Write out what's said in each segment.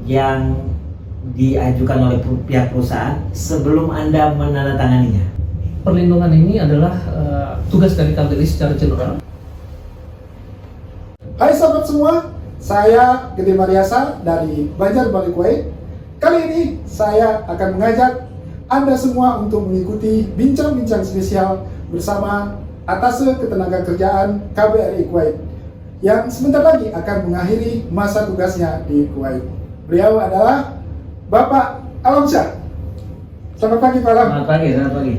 yang diajukan oleh pihak perusahaan sebelum Anda menandatanganinya? Perlindungan ini adalah tugas dari KBRI secara general. Hai sahabat semua, saya Gede Mariasa dari Banjarbali Kuwait. Kali ini saya akan mengajak Anda semua untuk mengikuti bincang-bincang spesial bersama Atase Ketenagakerjaan KBRI Kuwait yang sebentar lagi akan mengakhiri masa tugasnya di Kuwait. Beliau adalah Bapak Alamsyah. Selamat pagi Pak Alam. Selamat pagi, selamat pagi.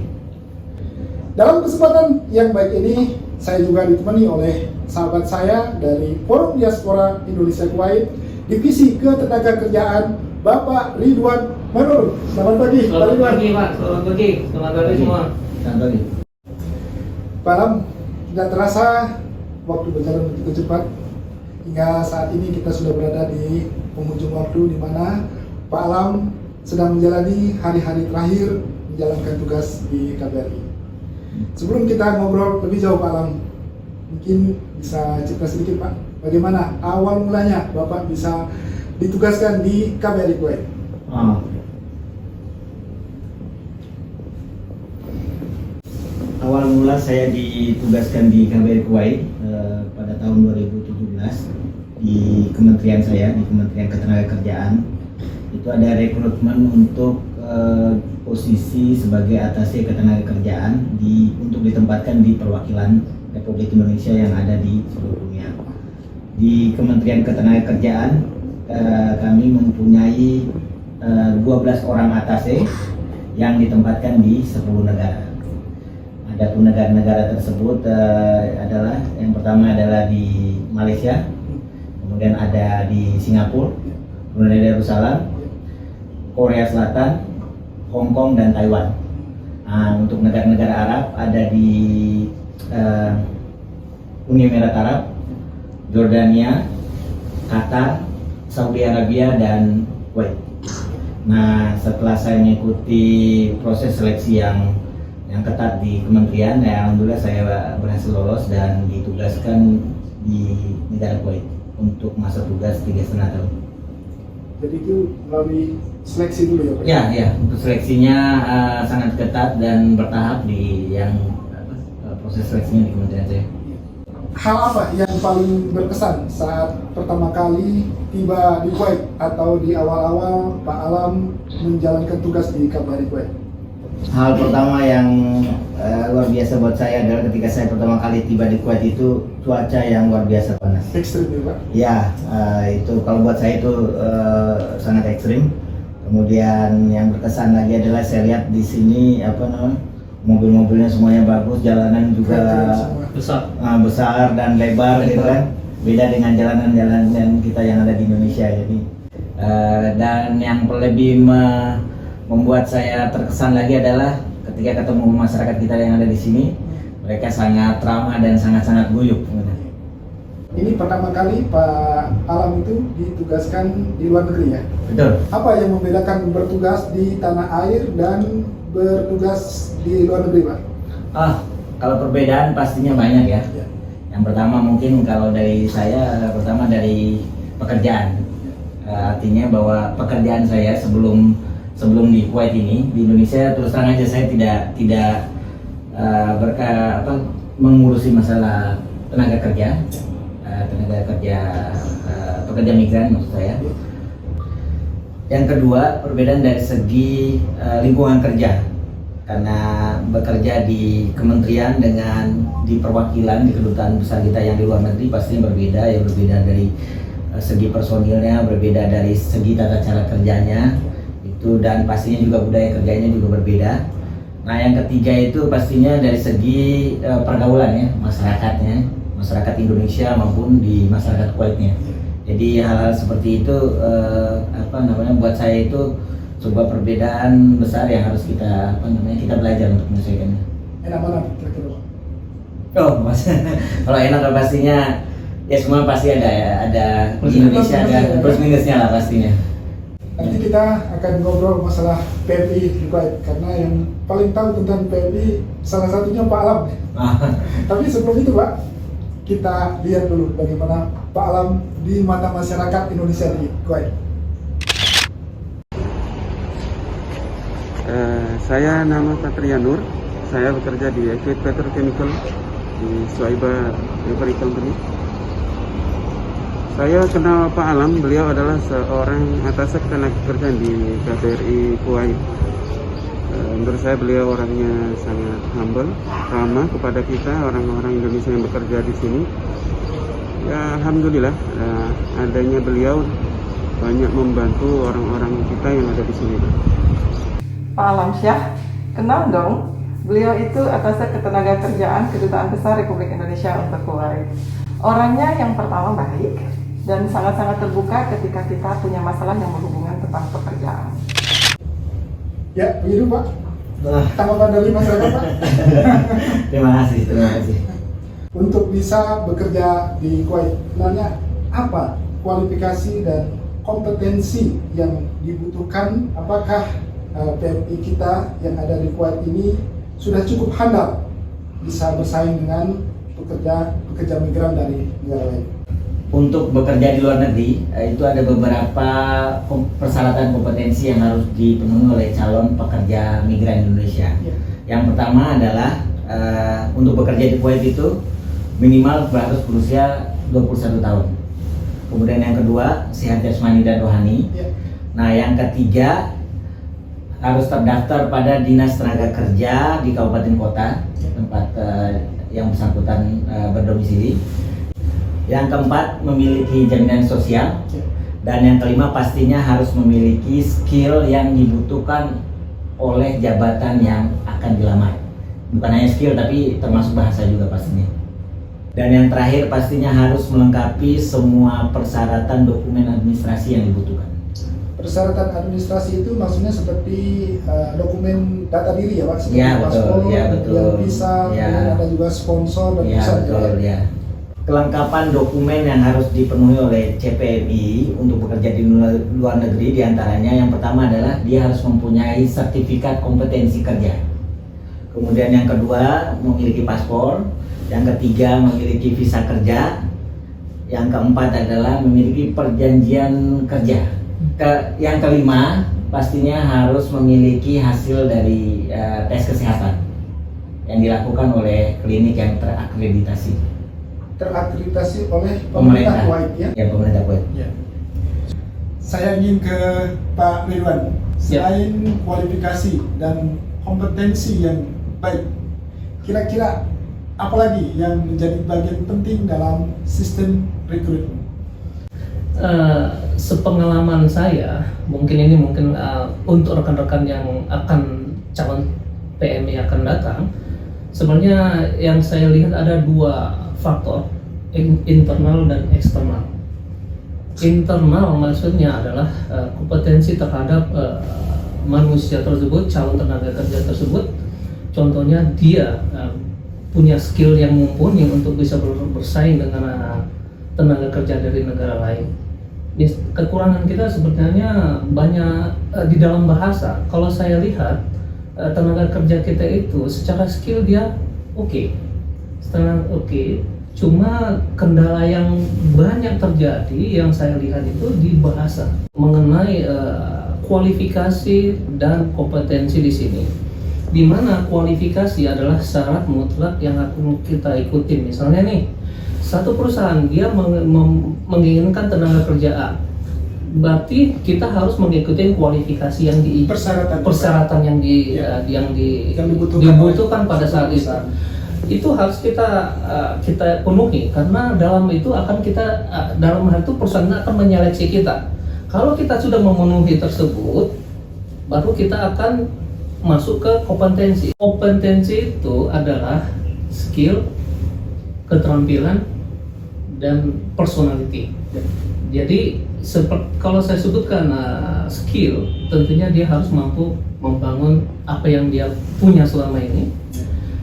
Dalam kesempatan yang baik ini, saya juga ditemani oleh sahabat saya dari Forum Diaspora Indonesia Kuwait, Divisi Ketenagakerjaan, Bapak Ridwan Manur. Selamat pagi, Pak Ridwan. Selamat pagi, Pak. Selamat pagi. Selamat pagi semua. Selamat pagi. Pak Alam, tidak terasa waktu berjalan begitu cepat. Hingga saat ini kita sudah berada di penghujung waktu di mana Pak Alam sedang menjalani hari-hari terakhir menjalankan tugas di KBRI. Sebelum kita ngobrol lebih jauh Pak Alam, mungkin bisa cerita sedikit Pak, bagaimana awal mulanya Bapak bisa ditugaskan di KBRI Kuwait? Awal mula saya ditugaskan di KBRI Kuwait pada tahun 2017 di kementerian saya, di Kementerian Ketenagakerjaan. Itu ada rekrutmen untuk posisi sebagai atase ketenagakerjaan untuk ditempatkan di perwakilan Republik Indonesia yang ada di seluruh dunia. Di Kementerian Ketenagakerjaan kami mempunyai 12 orang atase yang ditempatkan di 10 negara. Adapun negara-negara tersebut adalah yang pertama adalah di Malaysia, kemudian ada di Singapura, Brunei Darussalam, Korea Selatan, Hong Kong, dan Taiwan. Untuk negara-negara Arab ada di Uni Emirat Arab, Jordania, Qatar, Saudi Arabia, dan Kuwait. Nah, setelah saya mengikuti proses seleksi yang ketat di kementerian, alhamdulillah saya berhasil lolos dan ditugaskan di negara Kuwait untuk masa tugas 3,5 tahun. Jadi itu melalui seleksi dulu ya Pak? Ya, untuk seleksinya sangat ketat dan bertahap proses seleksinya di kementerian saya. Hal apa yang paling berkesan saat pertama kali tiba di Kuwait atau di awal-awal Pak Alam menjalankan tugas di KBRI Kuwait? Hal pertama yang luar biasa buat saya adalah ketika saya pertama kali tiba di Kuwait itu cuaca yang luar biasa panas. Ekstrim ya Pak? Ya, itu kalau buat saya itu sangat ekstrim. Kemudian yang berkesan lagi adalah saya lihat di sini mobil-mobilnya semuanya bagus, jalanan juga besar dan lebar gitu kan. Beda dengan jalanan-jalanan kita yang ada di Indonesia. Jadi dan yang lebih membuat saya terkesan lagi adalah ketika ketemu masyarakat kita yang ada di sini, mereka sangat ramah dan sangat-sangat guyup. Ini pertama kali Pak Alam itu ditugaskan di luar negeri ya? Betul. Apa yang membedakan bertugas di tanah air dan bertugas di luar negeri Pak? Kalau perbedaan pastinya banyak ya. Ya. Yang pertama mungkin kalau dari saya, pertama dari pekerjaan. Artinya bahwa pekerjaan saya sebelum di Kuwait ini, di Indonesia terus terang aja saya tidak mengurusi masalah tenaga kerja, pekerja migran maksud saya. Yang kedua, perbedaan dari segi lingkungan kerja, karena bekerja di kementerian dengan di perwakilan di kedutaan besar kita yang di luar negeri pastinya berbeda ya, berbeda dari segi personilnya, berbeda dari segi tata cara kerjanya itu, dan pastinya juga budaya kerjanya juga berbeda. Nah, yang ketiga itu pastinya dari segi pergaulan ya, masyarakat Indonesia maupun di masyarakat Kuwaitnya. Jadi hal-hal seperti itu buat saya itu sebuah perbedaan besar yang harus kita belajar untuk menyesuaikannya. Enak mana kira-kira Pak? Kalau enak pastinya ya semua pasti ada di Indonesia ada plus minusnya lah pastinya. Nanti kita akan ngobrol masalah PMI di Kuwait, karena yang paling tahu tentang PMI salah satunya Pak Alam. Tapi sebelum itu Pak, kita lihat dulu bagaimana Pak Alam di mata masyarakat Indonesia di Kuwait. Saya nama Satria Nur. Saya bekerja di Equate Petrochemical di Suaiba Refinery Company. Saya kenal Pak Alam, beliau adalah seorang atas tenaga kerja di KBRI Kuwait. Menurut saya beliau orangnya sangat humble, ramah kepada kita orang-orang Indonesia yang bekerja di sini. Ya, alhamdulillah adanya beliau banyak membantu orang-orang kita yang ada di sini. Pak Alam Syah, kenal dong. Beliau itu atas ketenaga kerjaan Kedutaan Besar Republik Indonesia untuk Kuwait. Orangnya yang pertama baik dan sangat-sangat terbuka ketika kita punya masalah yang berhubungan tentang pekerjaan. Ya, begitu Pak. Wah, Tanggapan dari masyarakat Pak. terima kasih. Untuk bisa bekerja di Kuwait, sebenarnya apa kualifikasi dan kompetensi yang dibutuhkan? Apakah PMI kita yang ada di Kuwait ini sudah cukup handal bisa bersaing dengan pekerja migran dari negara lain? Untuk bekerja di luar negeri, itu ada beberapa persyaratan kompetensi yang harus dipenuhi oleh calon pekerja migran Indonesia. Ya. Yang pertama adalah untuk bekerja di Kuwait itu minimal harus berusia 21 tahun. Kemudian yang kedua, sehat jasmani dan rohani. Ya. Nah, yang ketiga harus terdaftar pada Dinas Tenaga Kerja di kabupaten kota tempat yang bersangkutan berdomisili. Yang keempat, memiliki jaminan sosial. Dan yang kelima, pastinya harus memiliki skill yang dibutuhkan oleh jabatan yang akan dilamar. Bukan hanya skill, tapi termasuk bahasa juga pastinya. Dan yang terakhir, pastinya harus melengkapi semua persyaratan dokumen administrasi yang dibutuhkan. Persyaratan administrasi itu maksudnya seperti dokumen data diri ya Pak? Seperti Ya, betul. paspor, Ya, betul. kemudian visa, Ya. kemudian ada juga sponsor dan Ya, visa. betul, ya. Kelengkapan dokumen yang harus dipenuhi oleh CPMI untuk bekerja di luar negeri diantaranya yang pertama adalah dia harus mempunyai sertifikat kompetensi kerja. Kemudian yang kedua, memiliki paspor. Yang ketiga, memiliki visa kerja. Yang keempat adalah memiliki perjanjian kerja. Yang kelima, pastinya harus memiliki hasil dari tes kesehatan yang dilakukan oleh klinik yang terakreditasi. Terakreditasi oleh pemerintah Kuwait ya? Ya, pemerintah Kuwait. Ya. Saya ingin ke Pak Ridwan. Selain kualifikasi dan kompetensi yang baik, kira-kira apalagi yang menjadi bagian penting dalam sistem rekrutmen? Sepengalaman saya, mungkin untuk rekan-rekan yang akan calon PMI akan datang, sebenarnya yang saya lihat ada dua faktor, internal dan eksternal. Internal maksudnya adalah kompetensi terhadap manusia tersebut, calon tenaga kerja tersebut. Contohnya dia punya skill yang mumpuni untuk bisa bersaing dengan tenaga kerja dari negara lain. Kekurangan kita sebenarnya banyak di dalam bahasa. Kalau saya lihat tenaga kerja kita itu secara skill dia oke. Cuma kendala yang banyak terjadi yang saya lihat itu di bahasa mengenai kualifikasi dan kompetensi di sini. Di mana kualifikasi adalah syarat mutlak yang akan kita ikutin. Misalnya nih, satu perusahaan dia menginginkan tenaga kerja A, berarti kita harus mengikuti kualifikasi yang persyaratan yang dibutuhkan pada saat itu. Itu harus kita penuhi karena dalam itu akan kita dalam hal itu perusahaan akan menyeleksi kita. Kalau kita sudah memenuhi tersebut, baru kita akan masuk ke kompetensi. Kompetensi itu adalah skill, keterampilan, dan personality. Jadi kalau saya sebutkan skill, tentunya dia harus mampu membangun apa yang dia punya selama ini.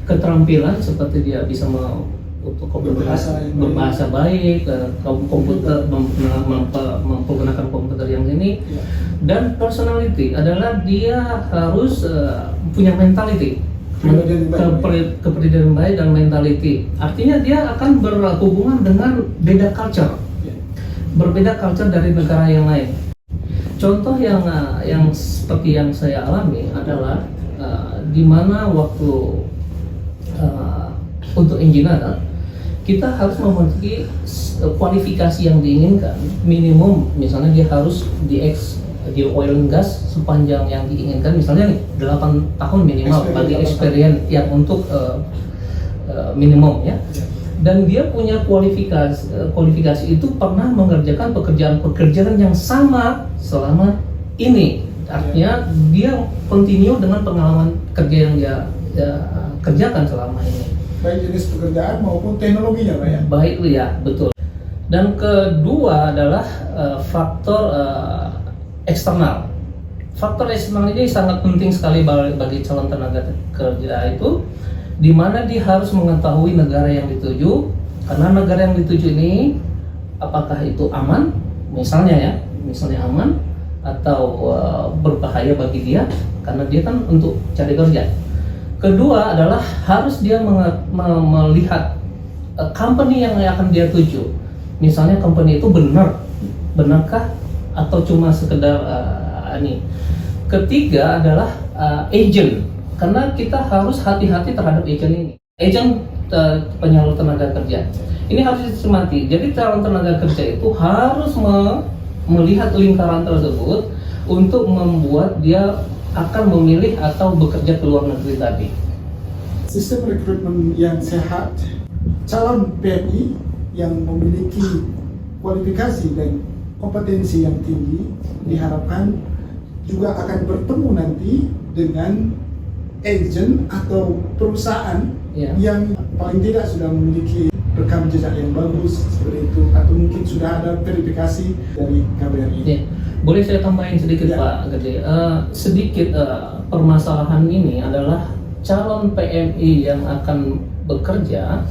Keterampilan seperti dia bisa berbahasa baik, komputer menggunakan komputer yang ini. Dan personality adalah dia harus punya mentality, kepribadian baik dan mentality. Artinya dia akan berhubungan dengan berbeda culture dari negara yang lain. Contoh yang seperti yang saya alami adalah di mana waktu untuk engineer kita harus memiliki kualifikasi yang diinginkan, minimum misalnya dia harus di oil and gas sepanjang yang diinginkan, misalnya nih 8 tahun minimal bagi experience yang untuk minimum ya. Dan dia punya kualifikasi itu pernah mengerjakan pekerjaan yang sama selama ini. Artinya dia continue dengan pengalaman kerja yang dia kerjakan selama ini. Baik jenis pekerjaan maupun teknologinya, Pak ya? Baik, ya, betul. Dan kedua adalah faktor eksternal. Faktor eksternal ini sangat penting sekali bagi calon tenaga kerja itu, di mana dia harus mengetahui negara yang dituju, karena negara yang dituju ini apakah itu aman, misalnya aman atau berbahaya bagi dia, karena dia kan untuk cari kerja. Kedua adalah harus dia melihat company yang akan dia tuju, misalnya company itu benarkah atau cuma sekedar ini. Ketiga adalah agent, karena kita harus hati-hati terhadap agent ini. Agent penyalur tenaga kerja ini harus dicermati. Jadi calon tenaga kerja itu harus melihat lingkaran tersebut untuk membuat dia akan memilih atau bekerja ke luar negeri tadi. Sistem rekrutmen yang sehat, calon PNI yang memiliki kualifikasi dan kompetensi yang tinggi diharapkan juga akan bertemu nanti dengan agent atau perusahaan yang paling tidak sudah memiliki rekam jejak yang bagus seperti itu, atau mungkin sudah ada verifikasi dari KBRI. Ya. Boleh saya tambahin sedikit Pak Gede? Sedikit permasalahan ini adalah calon PMI yang akan bekerja,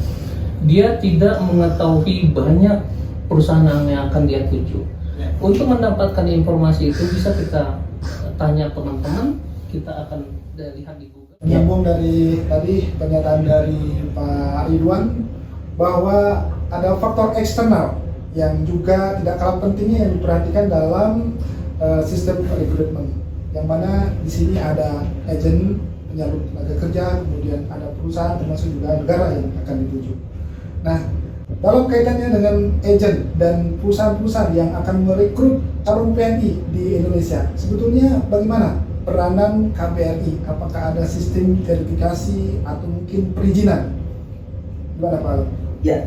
dia tidak mengetahui banyak perusahaan yang akan dia tuju. Untuk mendapatkan informasi itu bisa kita tanya teman-teman, kita akan lihat di Google. Menyambung dari tadi pernyataan dari Pak Ridwan bahwa ada faktor eksternal yang juga tidak kalah pentingnya yang diperhatikan dalam sistem rekrutmen, yang mana di sini ada agen penyalur tenaga kerja, kemudian ada perusahaan, termasuk juga negara yang akan dituju. Nah, dalam kaitannya dengan agen dan perusahaan-perusahaan yang akan merekrut calon PNI di Indonesia, sebetulnya bagaimana peranan KBRI? Apakah ada sistem verifikasi atau mungkin perizinan? Gimana Pak Alam? Ya,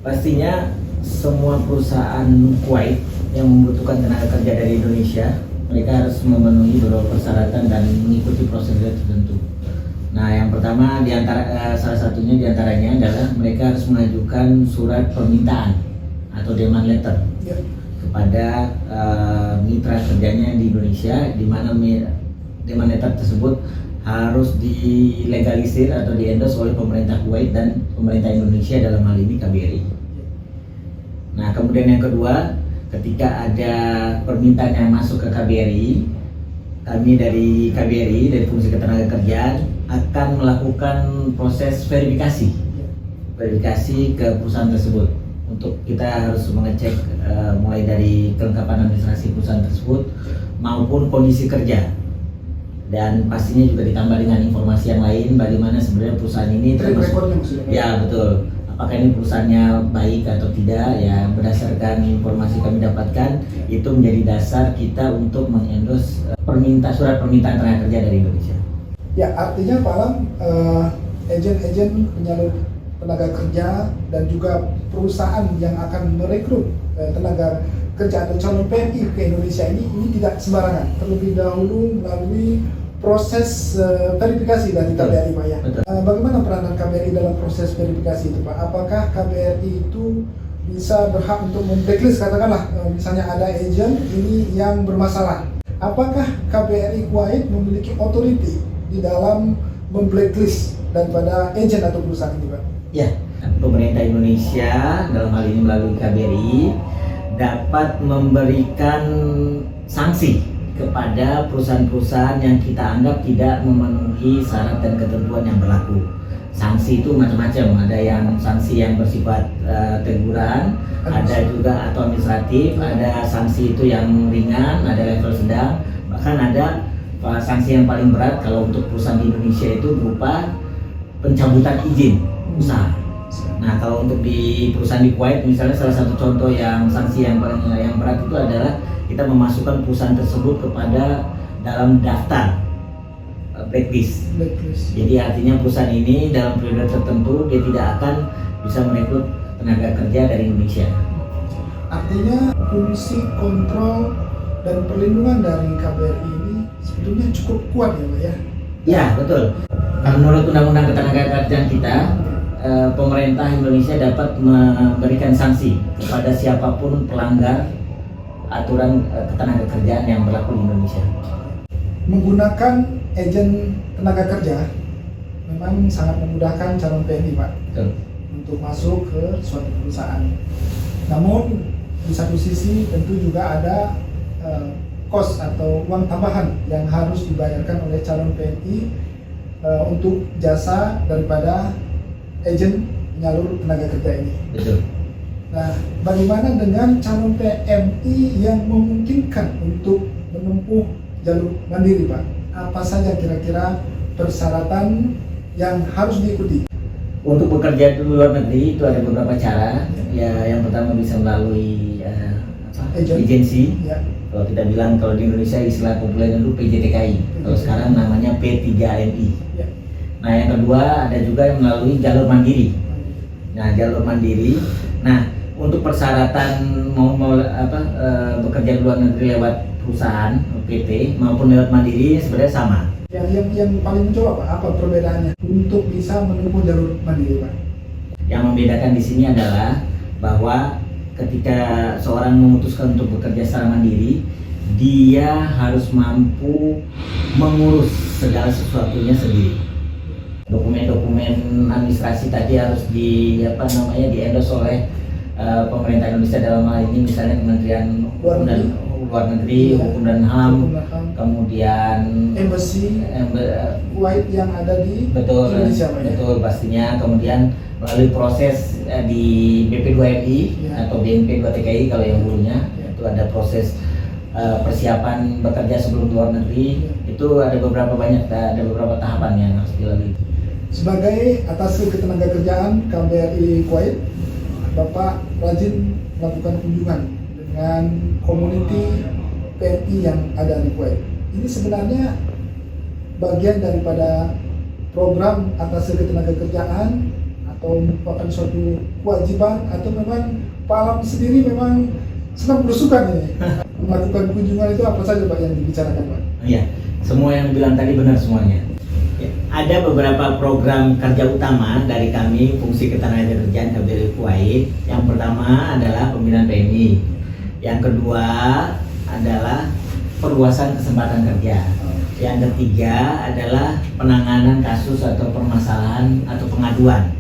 pastinya semua perusahaan Kuwait yang membutuhkan tenaga kerja dari Indonesia, mereka harus memenuhi beberapa persyaratan dan mengikuti prosedur tertentu. Nah, yang pertama salah satunya diantaranya adalah mereka harus mengajukan surat permintaan atau demand letter kepada mitra kerjanya di Indonesia, di mana demand letter tersebut harus dilegalisir atau di-endorse oleh pemerintah Kuwait dan pemerintah Indonesia, dalam hal ini KBRI. Nah, kemudian yang kedua, ketika ada permintaan yang masuk ke KBRI, kami dari KBRI, dari Fungsi Ketenagakerjaan, akan melakukan proses verifikasi ke perusahaan tersebut. Untuk kita harus mengecek mulai dari kelengkapan administrasi perusahaan tersebut maupun kondisi kerja, dan pastinya juga ditambah dengan informasi yang lain, bagaimana sebenarnya perusahaan ini ya betul, apakah ini perusahaannya baik atau tidak, ya berdasarkan informasi kami dapatkan itu menjadi dasar kita untuk mengendorse surat permintaan tenaga kerja dari Indonesia. Ya, artinya Pak Alam, agen-agen penyalur tenaga kerja dan juga perusahaan yang akan merekrut tenaga kerja atau calon PNI ke Indonesia ini tidak sembarangan, terlebih dahulu melalui proses verifikasi dari KBRI Pak ya. Bagaimana peranan KBRI dalam proses verifikasi itu Pak? Apakah KBRI itu bisa berhak untuk memblacklist, katakanlah misalnya ada agen ini yang bermasalah, apakah KBRI Kuwait memiliki authority di dalam memblacklist daripada agen atau perusahaan ini Pak? Ya, pemerintah Indonesia dalam hal ini melalui KBRI dapat memberikan sanksi kepada perusahaan-perusahaan yang kita anggap tidak memenuhi syarat dan ketentuan yang berlaku. sanksi itu macam-macam. Ada yang sanksi yang bersifat teguran, ada juga atau administratif, ada sanksi itu yang ringan, ada level sedang, bahkan ada sanksi yang paling berat kalau untuk perusahaan di Indonesia itu berupa pencabutan izin usaha. Nah, kalau untuk di perusahaan di Kuwait misalnya, salah satu contoh yang sanksi yang paling berat itu adalah kita memasukkan perusahaan tersebut kepada dalam daftar blacklist. Jadi artinya perusahaan ini dalam periode tertentu dia tidak akan bisa merekrut tenaga kerja dari Indonesia. Artinya fungsi kontrol dan perlindungan dari KBRI ini sebetulnya cukup kuat ya Pak ya? Ya, betul. Menurut Undang-Undang Ketenagakerjaan kita, pemerintah Indonesia dapat memberikan sanksi kepada siapapun pelanggar aturan ketenagakerjaan yang berlaku di Indonesia. Menggunakan agen tenaga kerja memang sangat memudahkan calon PNI Pak Betul. untuk masuk ke suatu perusahaan. Namun di satu sisi tentu juga ada kos atau uang tambahan yang harus dibayarkan oleh calon PNI untuk jasa daripada agen penyalur tenaga kerja ini. Betul. Nah, bagaimana dengan calon PMI yang memungkinkan untuk menempuh jalur mandiri, Pak? Apa saja kira-kira persyaratan yang harus diikuti? Untuk bekerja di luar negeri itu ada beberapa cara. Ya, yang pertama bisa melalui agensi. Ya. Kalau kita bilang kalau di Indonesia istilah populer dulu PJTKI. Kalau sekarang namanya P3MI. Ya. Nah, yang kedua ada juga yang melalui jalur mandiri. Nah, jalur mandiri. Nah, untuk persyaratan bekerja di luar negeri lewat perusahaan PT maupun lewat mandiri sebenarnya sama. Yang paling mencolok Pak, apa perbedaannya untuk bisa menempuh jalur mandiri, Pak? Yang membedakan di sini adalah bahwa ketika seorang memutuskan untuk bekerja secara mandiri, dia harus mampu mengurus segala sesuatunya sendiri. Dokumen-dokumen administrasi tadi harus di-endorse oleh pemerintah Indonesia, dalam hal ini misalnya Kementerian Luar Negeri, Hukum dan HAM, kemudian embassy Kuwait yang ada di Indonesia, Pak, ya? Betul pastinya. Kemudian melalui proses di BP2MI atau BNP2TKI kalau yang dulunya, itu ada proses persiapan bekerja sebelum luar negeri. Itu ada beberapa tahapan yang harus dilalui. Sebagai atas ketenagakerjaan KBRI Kuwait, Bapak rajin melakukan kunjungan dengan community PNI yang ada di Kuwait. Ini sebenarnya bagian daripada program atas ketenagakerjaan atau merupakan suatu kewajiban, atau memang Pak Alam sendiri memang senang berusukan ini melakukan kunjungan itu apa saja Pak yang dibicarakan Pak? Iya, semua yang dibilang tadi benar semuanya. Ya, ada beberapa program kerja utama dari kami fungsi ketenagakerjaan KBRI Kuwait. Yang pertama adalah pembinaan PMI. Yang kedua adalah perluasan kesempatan kerja. Yang ketiga adalah penanganan kasus atau permasalahan atau pengaduan.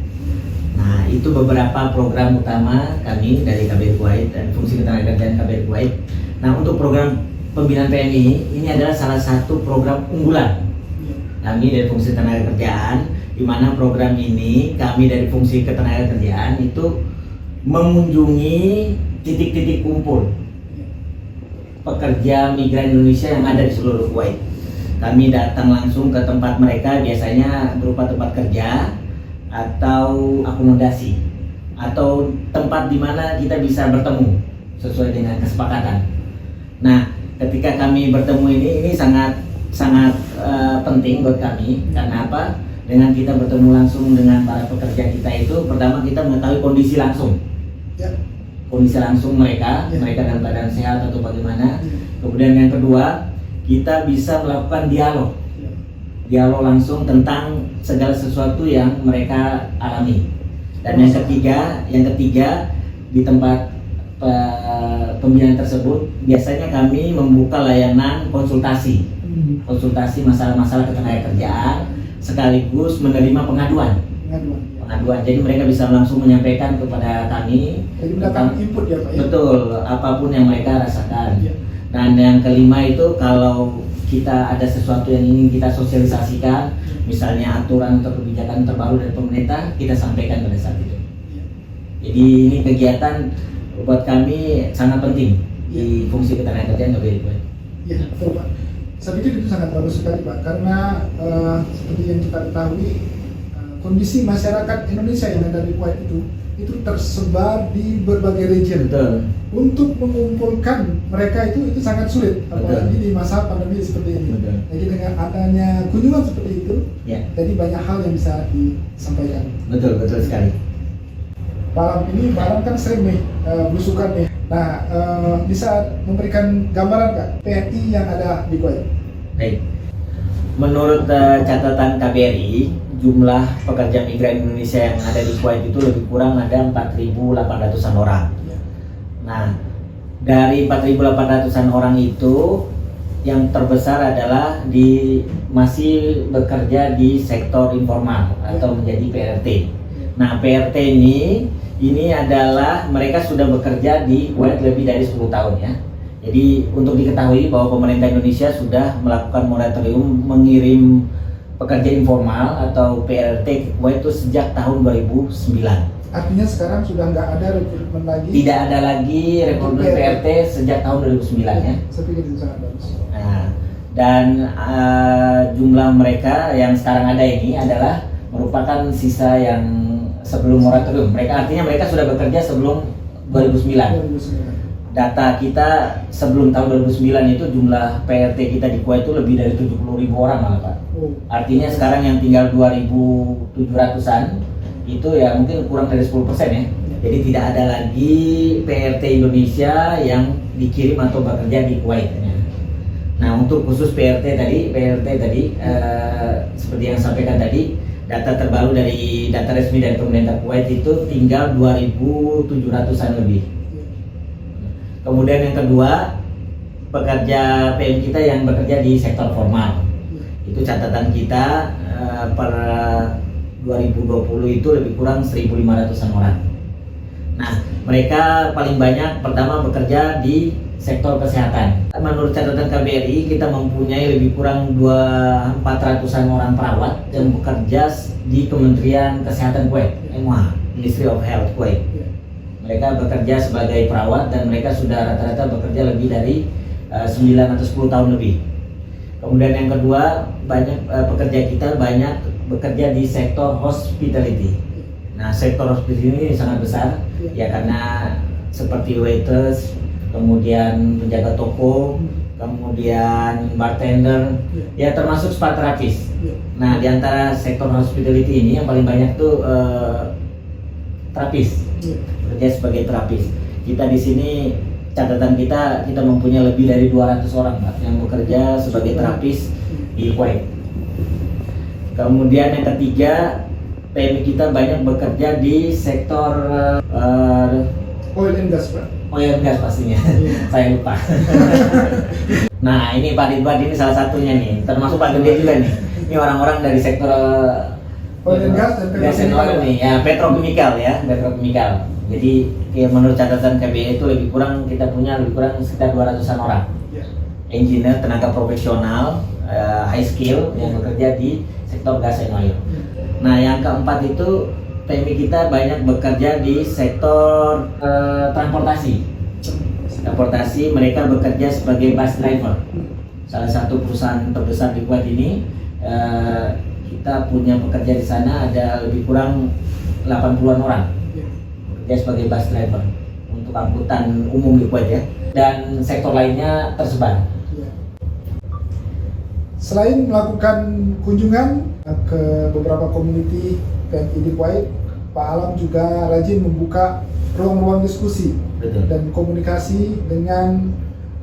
Nah, itu beberapa program utama kami dari KBRI Kuwait dan fungsi ketenagakerjaan KBRI Kuwait. Nah, untuk program pembinaan PMI ini adalah salah satu program unggulan kami dari fungsi ketenagakerjaan, di mana program ini kami dari fungsi ketenagakerjaan itu mengunjungi titik-titik kumpul pekerja migran Indonesia yang ada di seluruh Kuwait. Kami datang langsung ke tempat mereka, biasanya berupa tempat kerja atau akomodasi atau tempat di mana kita bisa bertemu sesuai dengan kesepakatan. Nah, ketika kami bertemu ini sangat penting buat kami. Karena apa? Dengan kita bertemu langsung dengan para pekerja kita itu, pertama kita mengetahui kondisi langsung. Kondisi langsung mereka dalam keadaan sehat atau bagaimana. Kemudian yang kedua, kita bisa melakukan dialog langsung tentang segala sesuatu yang mereka alami. Dan yang ketiga di tempat pembinaan tersebut biasanya kami membuka layanan konsultasi masalah-masalah ketenagakerjaan sekaligus menerima pengaduan. Jadi mereka bisa langsung menyampaikan kepada kami tentang input ya Pak ya? Betul, apapun yang mereka rasakan. Dan yang kelima itu kalau kita ada sesuatu yang ingin kita sosialisasikan, misalnya aturan atau kebijakan terbaru dari pemerintah, kita sampaikan pada saat itu. Jadi ini kegiatan buat kami sangat penting di fungsi ketenagakerjaan KBRI Kuwait. Ya, betul Pak. Saya pikir itu sangat bagus sekali Pak, karena seperti yang kita ketahui, kondisi masyarakat Indonesia yang ada di Kuwait itu tersebar di berbagai region. Betul. Untuk mengumpulkan mereka itu sangat sulit, apalagi Betul. di masa pandemi seperti ini. Betul. Jadi dengan adanya kunjungan seperti itu, Ya, jadi banyak hal yang bisa disampaikan. betul sekali. Malam ini Pak Alam kan sering nih belusukan nih. Nah, bisa memberikan gambaran nggak PNI yang ada di Kuwait? Baik. Menurut catatan KBRI, jumlah pekerja migran Indonesia yang ada di Kuwait itu lebih kurang ada 4.800-an orang. Nah, dari 4.800-an orang itu yang terbesar adalah masih bekerja di sektor informal atau menjadi PRT. Nah, PRT ini adalah mereka sudah bekerja di Kuwait lebih dari 10 tahun ya. Jadi untuk diketahui bahwa pemerintah Indonesia sudah melakukan moratorium mengirim pekerja informal atau PRT ke Kuwait itu sejak tahun 2009. Artinya sekarang sudah nggak ada rekrutmen lagi. Tidak ada lagi rekrutmen PRT sejak tahun 2009 ya. Saya pikir itu sangat bagus. Nah, dan jumlah mereka yang sekarang ada ini adalah merupakan sisa yang sebelum moratorium. Mereka sudah bekerja sebelum 2009. 2009. Data kita sebelum tahun 2009 itu jumlah PRT kita di Kuwait itu lebih dari 70.000 orang malah Pak. Oh. Artinya sekarang yang tinggal 2.700-an itu ya mungkin kurang dari 10% ya. Jadi tidak ada lagi PRT Indonesia yang dikirim atau bekerja di Kuwait. Nah, untuk khusus PRT tadi seperti yang sampaikan tadi, data terbaru dari data resmi dari pemerintah Kuwait itu tinggal 2.700-an lebih. Kemudian yang kedua, pekerja PM kita yang bekerja di sektor formal. Itu catatan kita per 2020 itu lebih kurang 1.500-an orang. Nah, mereka paling banyak pertama bekerja di sektor kesehatan. Menurut catatan KBRI, kita mempunyai lebih kurang 400-an orang perawat yang bekerja di Kementerian Kesehatan Kuwait, MOH, Ministry of Health Kuwait. Mereka bekerja sebagai perawat dan mereka sudah rata-rata bekerja lebih dari 9 atau 10 tahun lebih. Kemudian yang kedua, banyak pekerja kita banyak bekerja di sektor hospitality. Nah, sektor hospitality ini sangat besar ya, karena seperti waiters, kemudian penjaga toko, kemudian bartender, ya termasuk spa terapis. Nah, di antara sektor hospitality ini yang paling banyak tuh terapis. Bekerja sebagai terapis. Kita di sini catatan kita mempunyai lebih dari 200 orang Pak yang bekerja sebagai terapis di Kuwait. Kemudian yang ketiga, PMI kita banyak bekerja di sektor Oil and gas Pak. oil and gas pastinya. Saya lupa. Nah, ini Pak Ridwan ini salah satunya nih, termasuk Pak Gede juga nih. Ini orang-orang dari sektor Oil and gas dan gas and oil nih, ya petrokimikal ya, petrokimikal. Jadi ya, menurut catatan KBRI itu kita punya lebih kurang sekitar 200-an orang. Engineer, tenaga profesional, high skill yang bekerja di sektor gas and oil. Nah, yang keempat itu PMI kita banyak bekerja di sektor transportasi. Mereka bekerja sebagai bus driver. Salah satu perusahaan terbesar di Kuwait ini, kita punya pekerja di sana ada lebih kurang 80-an orang. Bekerja sebagai bus driver untuk angkutan umum di Kuwait ya. Dan sektor lainnya tersebar. Selain melakukan kunjungan ke beberapa community PMI di Kuwait, Pak Alam juga rajin membuka ruang-ruang diskusi. Betul. Dan komunikasi dengan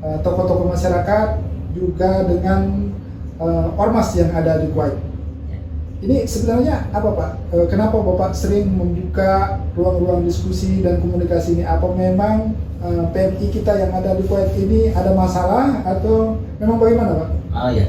tokoh-tokoh masyarakat, juga dengan ormas yang ada di Kuwait. Ini sebenarnya apa Pak? Kenapa Bapak sering membuka ruang-ruang diskusi dan komunikasi ini? Apa memang PMI kita yang ada di Kuwait ini ada masalah atau memang bagaimana Pak? Oh ya,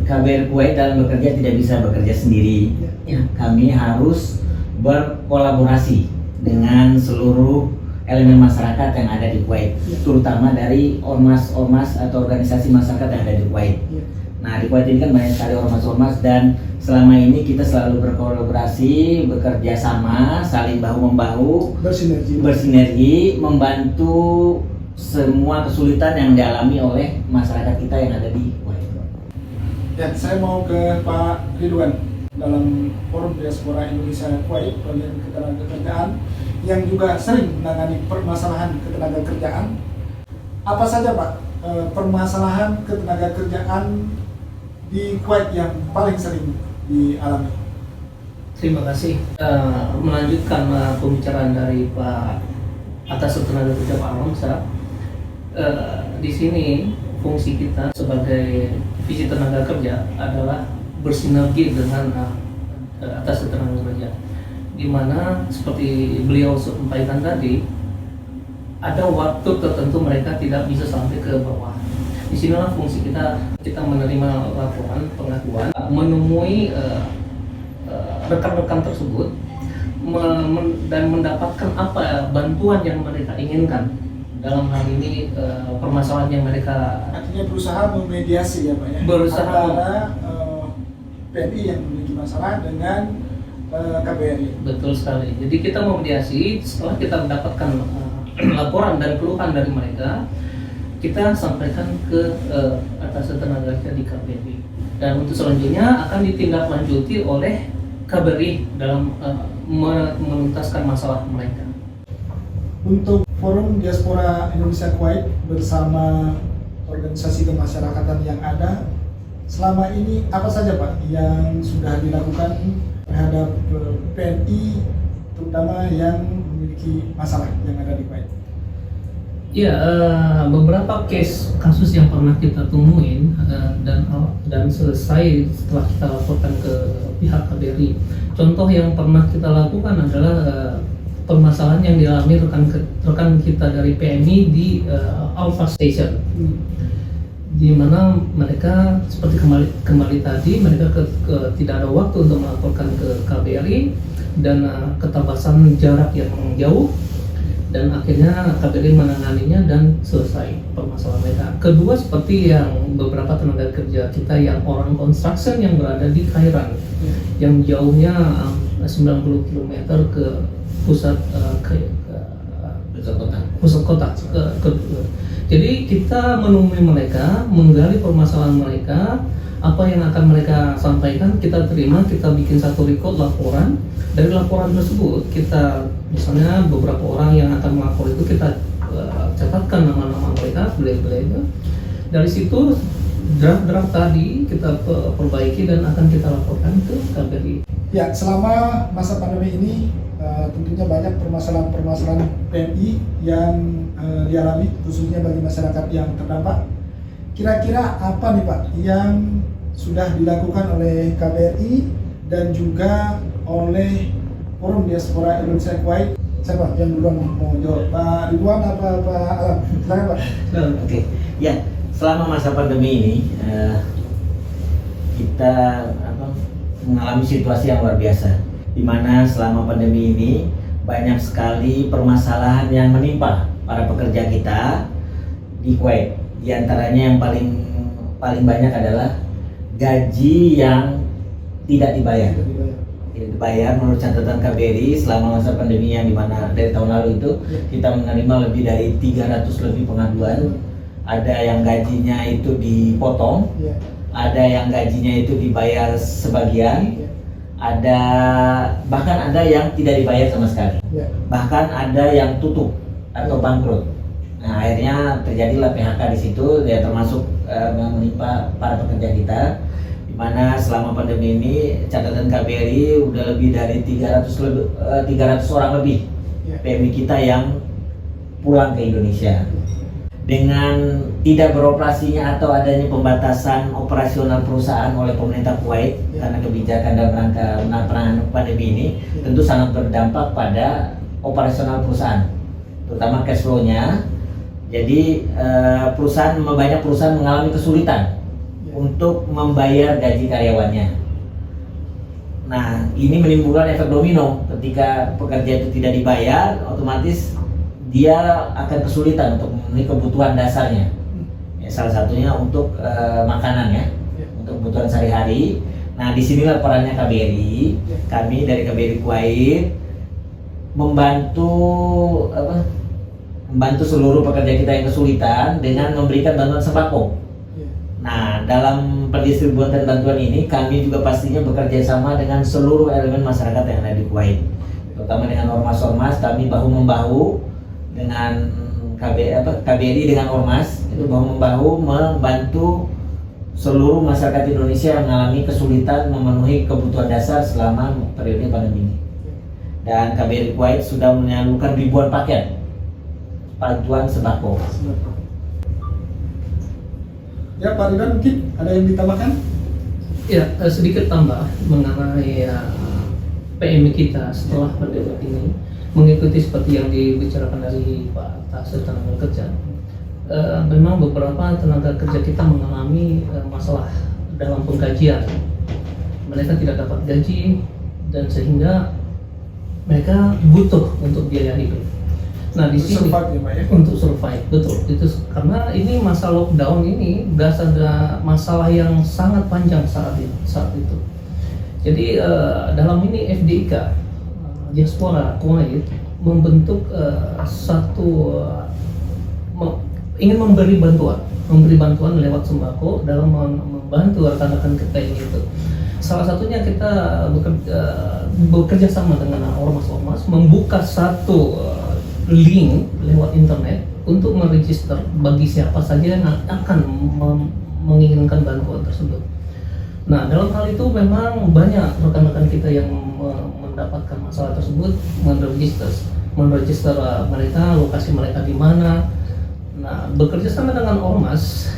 KBRI Kuwait dalam bekerja tidak bisa bekerja sendiri. Ya, kami harus berkolaborasi dengan seluruh elemen masyarakat yang ada di Kuwait, terutama dari ormas-ormas atau organisasi masyarakat yang ada di Kuwait. Nah, di Kuwait ini kan banyak sekali ormas-ormas dan selama ini kita selalu berkolaborasi, bekerja sama, saling bahu-membahu, bersinergi, membantu semua kesulitan yang dialami oleh masyarakat kita yang ada di Kuwait. Ya, saya mau ke Pak Ridwan dalam Forum Diaspora Indonesia Kuwait, bagian ketenagakerjaan yang juga sering menangani permasalahan ketenagakerjaan. Apa saja Pak permasalahan ketenagakerjaan di Kuwait yang paling sering dialami? Terima kasih. Melanjutkan pembicaraan dari Pak atas tenaga kerja Pak Alamsyah. Di sini fungsi kita sebagai divisi tenaga kerja adalah bersinergi dengan atas tenaga kerja, di mana seperti beliau sampaikan tadi, ada waktu tertentu mereka tidak bisa sampai ke bawah. Disinilah fungsi kita menerima laporan pengakuan, menemui rekan-rekan tersebut dan mendapatkan apa bantuan yang mereka inginkan dalam hal ini, permasalahan yang mereka, artinya berusaha memediasi ya Pak ya, berusaha antara PNI yang memiliki masalah dengan KBRI. Betul sekali. Jadi kita memediasi setelah kita mendapatkan laporan dan keluhan dari mereka, kita sampaikan ke atas tenaga kerja di KBRI, dan untuk selanjutnya akan ditindaklanjuti oleh KBRI dalam menuntaskan masalah mereka. Untuk Forum Diaspora Indonesia Kuwait bersama organisasi kemasyarakatan yang ada, selama ini apa saja Pak yang sudah dilakukan terhadap PNI, terutama yang memiliki masalah yang ada di Kuwait? Ya, beberapa kasus yang pernah kita temuin dan selesai setelah kita laporkan ke pihak KBRI. Contoh yang pernah kita lakukan adalah permasalahan yang dialami rekan kita dari PMI di Alpha Station, di mana mereka seperti kembali tadi mereka tidak ada waktu untuk melaporkan ke KBRI dan keterbatasan jarak yang jauh, dan akhirnya KBRI menanganinya dan selesai permasalahan mereka. Kedua, seperti yang beberapa tenaga kerja kita yang orang construction yang berada di Kairan, yang jauhnya 90 km ke pusat kota. Jadi kita menemui mereka, menggali permasalahan mereka, apa yang akan mereka sampaikan kita terima, kita bikin satu record laporan. Dari laporan tersebut kita, misalnya beberapa orang yang akan melapor itu kita catatkan nama-nama mereka, beliau-beliau. Dari situ draft tadi kita perbaiki dan akan kita laporkan ke KBRI. Ya, selama masa pandemi ini tentunya banyak permasalahan PMI yang dialami, khususnya bagi masyarakat yang terdampak. Kira-kira apa nih Pak yang sudah dilakukan oleh KBRI dan juga oleh Forum Diaspora Indonesia Kuwait? Siapa yang duluan mau jawab? Pak Ridwan apa Pak Alam? Silakan Pak. Oke. Ya, selama masa pandemi ini kita mengalami situasi yang luar biasa, di mana selama pandemi ini banyak sekali permasalahan yang menimpa para pekerja kita di Kuwait. Di antaranya yang paling banyak adalah gaji yang tidak dibayar. Tidak dibayar menurut catatan KBRI selama masa pandemi yang dimana dari tahun lalu itu kita menerima lebih dari 300 lebih pengaduan. Ada yang gajinya itu dipotong, ada yang gajinya itu dibayar sebagian, bahkan ada yang tidak dibayar sama sekali, bahkan ada yang tutup atau bangkrut. Nah, akhirnya terjadilah PHK di situ, ya termasuk menimpa para pekerja kita, di mana selama pandemi ini catatan KBRI udah lebih dari 300 orang lebih PMI kita yang pulang ke Indonesia. Dengan tidak beroperasinya atau adanya pembatasan operasional perusahaan oleh pemerintah Kuwait karena kebijakan dalam rangka penanganan pandemi ini, tentu sangat berdampak pada operasional perusahaan, terutama cash flow-nya. Jadi banyak perusahaan mengalami kesulitan untuk membayar gaji karyawannya. Nah, ini menimbulkan efek domino. Ketika pekerja itu tidak dibayar, otomatis dia akan kesulitan untuk memenuhi kebutuhan dasarnya. Ya, salah satunya untuk makanan ya, kebutuhan sehari-hari. Nah, disinilah perannya KBRI. Kami dari KBRI Kuwait membantu seluruh pekerja kita yang kesulitan dengan memberikan bantuan sembako. Nah, dalam pendistribusian dan bantuan ini kami juga pastinya bekerja sama dengan seluruh elemen masyarakat yang ada di Kuwait, terutama dengan ormas-ormas. Kami bahu-membahu dengan KBRI dengan ormas, itu bahu-membahu membantu seluruh masyarakat Indonesia yang mengalami kesulitan memenuhi kebutuhan dasar selama periode pandemi ini. Dan KBRI Kuwait sudah menyalurkan ribuan paket bantuan sembako. Ya, Pak Ridwan, mungkin ada yang ditambahkan? Ya, sedikit tambah mengenai PMI kita setelah pandemi ini, mengikuti seperti yang dibicarakan dari Pak Tasir tenaga kerja. Memang beberapa tenaga kerja kita mengalami masalah dalam penggajian. Mereka tidak dapat gaji dan sehingga mereka butuh untuk biaya hidup. Nah, di sini Survive ya, Pak, ya? untuk survive, betul. Itu karena ini masa lockdown ini berasa ada masalah yang sangat panjang saat itu. Jadi dalam ini FDIK Diaspora Kuwait membentuk ingin memberi bantuan lewat sembako dalam membantu rekan-rekan kita ini itu. Salah satunya kita bekerja sama dengan ormas-ormas membuka satu link lewat internet untuk meregister bagi siapa saja yang akan menginginkan bantuan tersebut. Nah, dalam hal itu memang banyak rekan-rekan kita yang mendapatkan masalah tersebut, meregister mereka, lokasi mereka di mana. Nah, bekerja sama dengan ormas,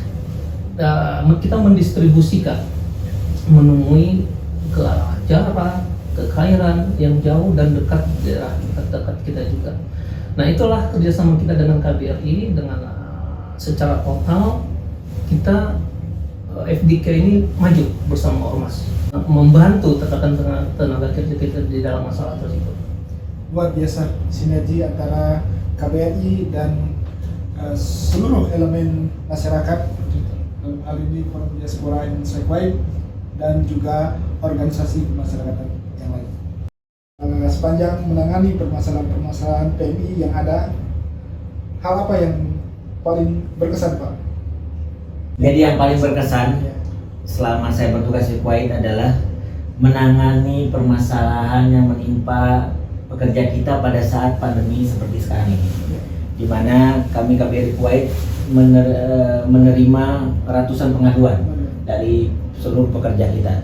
kita mendistribusikan, menemui ke arah Jara, ke Khairan yang jauh dan dekat kita juga. Nah, itulah kerjasama kita dengan KBRI dengan secara total kita FDK ini maju bersama ormas membantu tenaga kerja kita di dalam masalah tersebut. Luar biasa sinergi antara KBRI dan seluruh elemen masyarakat, dalam hal ini Forum Diaspora Indonesia Kuwait dan juga organisasi kemasyarakatan yang lain. Sepanjang menangani permasalahan-permasalahan PMI yang ada, hal apa yang paling berkesan, Pak? Jadi yang paling berkesan selama saya bertugas di Kuwait adalah menangani permasalahan yang menimpa pekerja kita pada saat pandemi seperti sekarang ini, di mana kami KBRI Kuwait menerima ratusan pengaduan dari seluruh pekerja kita.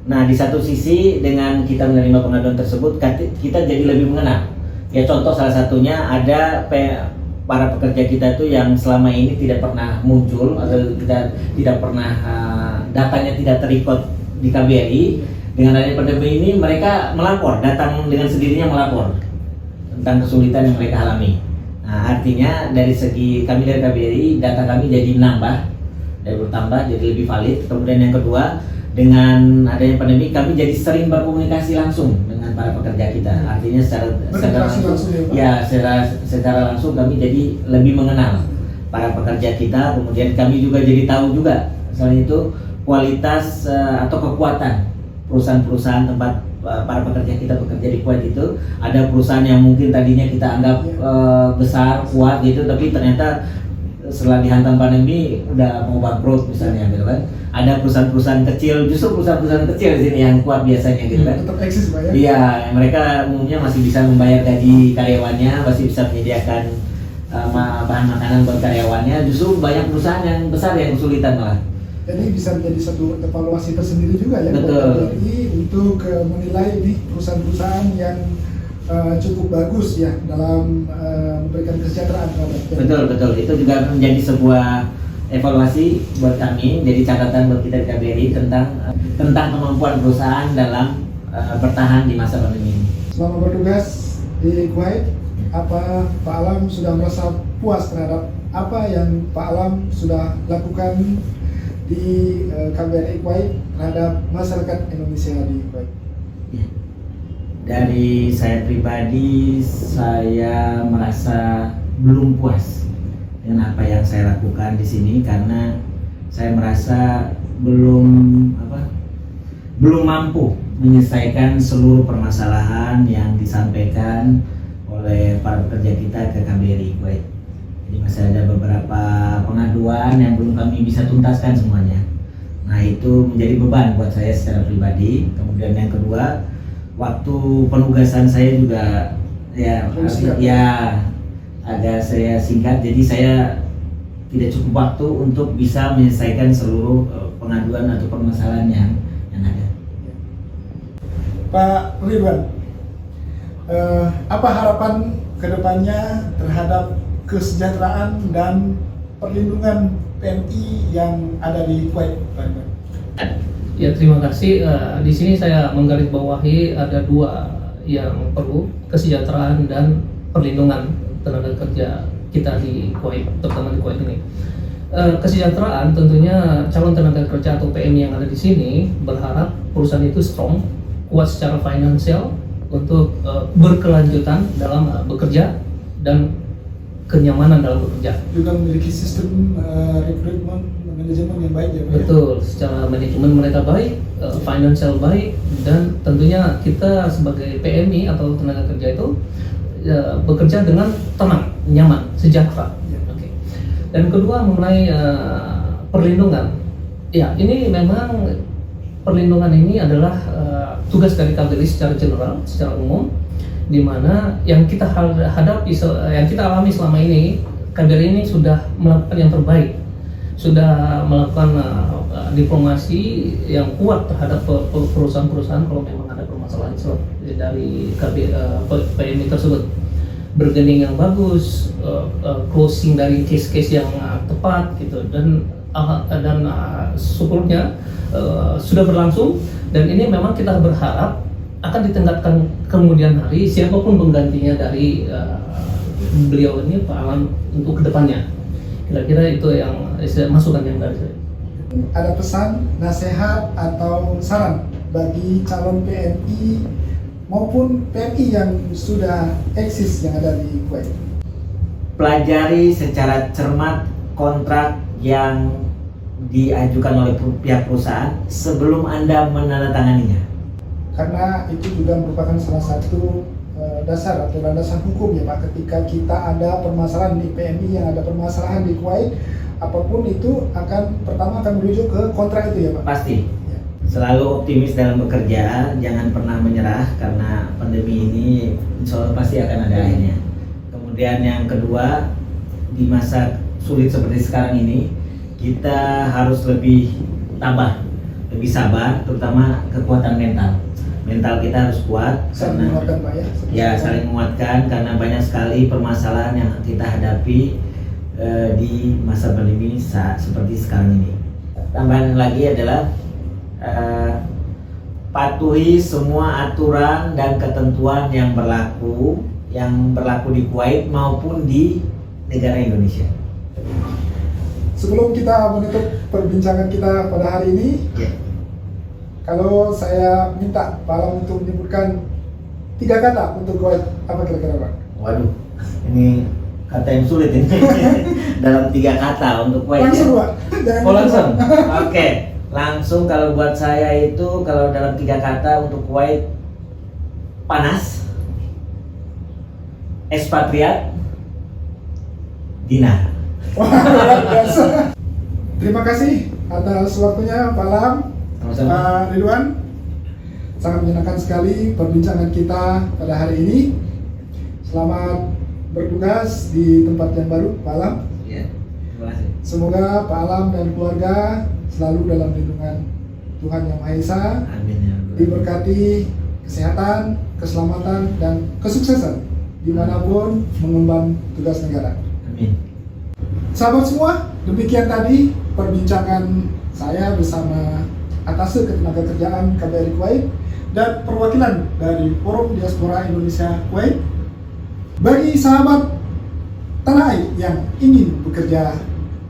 Nah, di satu sisi dengan kita menerima pengaduan tersebut, kita jadi lebih mengenal. Ya, contoh salah satunya ada para pekerja kita tuh yang selama ini tidak pernah muncul atau tidak pernah datanya tidak terikut di KBRI. Dengan adanya pandemi ini mereka datang dengan sendirinya melapor tentang kesulitan yang mereka alami. Nah, artinya dari segi kami dari KBRI, data kami jadi bertambah, jadi lebih valid. Kemudian yang kedua, dengan adanya pandemi kami jadi sering berkomunikasi langsung dengan para pekerja kita. Artinya secara langsung kami jadi lebih mengenal para pekerja kita. Kemudian kami juga jadi tahu juga selain itu kualitas atau kekuatan perusahaan-perusahaan tempat para pekerja kita bekerja di Kuwait itu. Ada perusahaan yang mungkin tadinya kita anggap besar, kuat gitu, tapi ternyata setelah dihantam pandemi udah mau bangkrut misalnya gitu kan. Ada perusahaan-perusahaan kecil, justru perusahaan-perusahaan kecil di sini yang kuat biasanya gitu kan. Tetap eksis, Pak, ya? Iya, mereka umumnya masih bisa membayar gaji karyawannya, masih bisa menyediakan bahan makanan buat karyawannya. Justru banyak perusahaan yang besar yang kesulitan malah. Jadi bisa menjadi satu evaluasi tersendiri juga ya, betul, untuk menilai nih perusahaan-perusahaan yang cukup bagus ya dalam memberikan kesejahteraan terhadap. Betul, itu juga menjadi sebuah evaluasi buat kami, jadi catatan buat kita di KBRI tentang kemampuan perusahaan dalam bertahan di masa pandemi ini. Selama bertugas di Kuwait, apa Pak Alam sudah merasa puas terhadap apa yang Pak Alam sudah lakukan di KBRI Kuwait terhadap masyarakat Indonesia di Kuwait? Dari saya pribadi, saya merasa belum puas dengan apa yang saya lakukan di sini, karena saya merasa belum belum mampu menyelesaikan seluruh permasalahan yang disampaikan oleh para pekerja kita ke KBRI Kuwait. Jadi masih ada beberapa pengaduan yang belum kami bisa tuntaskan semuanya. Nah, itu menjadi beban buat saya secara pribadi. Kemudian yang kedua, waktu penugasan saya juga agak saya singkat, jadi saya tidak cukup waktu untuk bisa menyelesaikan seluruh pengaduan atau permasalahan yang ada. Pak Ridwan, apa harapan kedepannya terhadap kesejahteraan dan perlindungan PMI yang ada di Kuwait, Pak Ridwan? Ya, terima kasih. Di sini saya menggarisbawahi ada dua yang perlu, kesejahteraan dan perlindungan tenaga kerja kita di Kuwait, terutama di Kuwait ini. Kesejahteraan tentunya calon tenaga kerja atau PMI yang ada di sini berharap perusahaan itu strong, kuat secara finansial untuk berkelanjutan dalam bekerja dan kenyamanan dalam bekerja. Juga memiliki sistem rekrutmen manajemen yang baik ya Pak? Betul, secara manajemen mereka baik, financial baik, dan tentunya kita sebagai PMI atau tenaga kerja itu bekerja dengan tenang, nyaman, sejahtera. Ya. Oke. Dan kedua mengenai perlindungan, ya ini memang perlindungan ini adalah tugas dari KBRI secara general, secara umum, di mana yang kita hadapi, yang kita alami selama ini, KBRI ini sudah melakukan yang terbaik, sudah melakukan diplomasi yang kuat terhadap perusahaan-perusahaan kalau memang ada permasalahan dari PMI tersebut, bergening yang bagus, closing dari case-case yang tepat gitu, dan syukurnya sudah berlangsung, dan ini memang kita berharap akan ditingkatkan kemudian hari siapapun penggantinya dari beliau ini, Pak Alam, untuk kedepannya. Kira-kira itu yang masukan yang dari saya. Ada pesan, nasihat atau saran bagi calon PMI maupun PMI yang sudah eksis yang ada di Kuwait? Pelajari secara cermat kontrak yang diajukan oleh pihak perusahaan sebelum Anda menandatanganinya. Karena itu juga merupakan salah satu dasar atau landasan hukum ya Pak, ketika kita ada permasalahan di PMI yang ada permasalahan di Kuwait, apapun itu pertama akan merujuk ke kontrak itu ya Pak? Pasti. Ya. Selalu optimis dalam bekerja, jangan pernah menyerah karena pandemi ini insya Allah pasti akan ada akhirnya. Kemudian yang kedua, di masa sulit seperti sekarang ini, kita harus lebih tabah, lebih sabar, terutama kekuatan mental. Mental kita harus kuat Saling menguatkan Pak ya? Saling menguatkan karena banyak sekali permasalahan yang kita hadapi di masa pandemi seperti sekarang ini. Tambahan lagi adalah patuhi semua aturan dan ketentuan yang berlaku di Kuwait maupun di negara Indonesia. Sebelum kita menutup perbincangan kita pada hari ini, kalau saya minta Pak Alam untuk menyebutkan 3 kata untuk Kuwait, apa kira-kira Pak? Waduh, ini kata yang sulit ini. Dalam 3 kata untuk Kuwait. Langsung Pak. Langsung. Oke, langsung kalau buat saya itu kalau dalam 3 kata untuk Kuwait: panas, ekspatriat, dinar. Wah, luar biasa. Terima kasih atas waktunya Pak Alam. Pak Ridwan, sangat menyenangkan sekali perbincangan kita pada hari ini. Selamat bertugas di tempat yang baru, Pak Alam. Ya, terima kasih. Semoga Pak Alam dan keluarga selalu dalam lindungan Tuhan Yang Maha Esa, Amin ya Rabbal. diberkati kesehatan, keselamatan, dan kesuksesan dimanapun mengemban tugas negara. Amin. Sahabat semua, demikian tadi perbincangan saya bersama Atase Ketenagakerjaan KBRI Kuwait dan perwakilan dari Forum Diaspora Indonesia Kuwait. Bagi sahabat tanah air yang ingin bekerja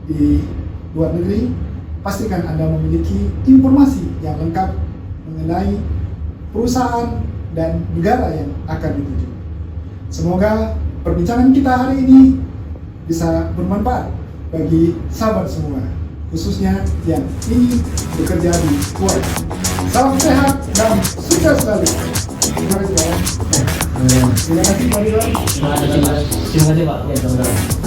di luar negeri, pastikan Anda memiliki informasi yang lengkap mengenai perusahaan dan negara yang akan dituju. Semoga perbincangan kita hari ini bisa bermanfaat bagi sahabat semua. khususnya yang ingin bekerja di Kuwait. Salam sehat dan sukses selalu. Terima kasih Pak. Terima kasih Pak Ridwan. Terima kasih Pak.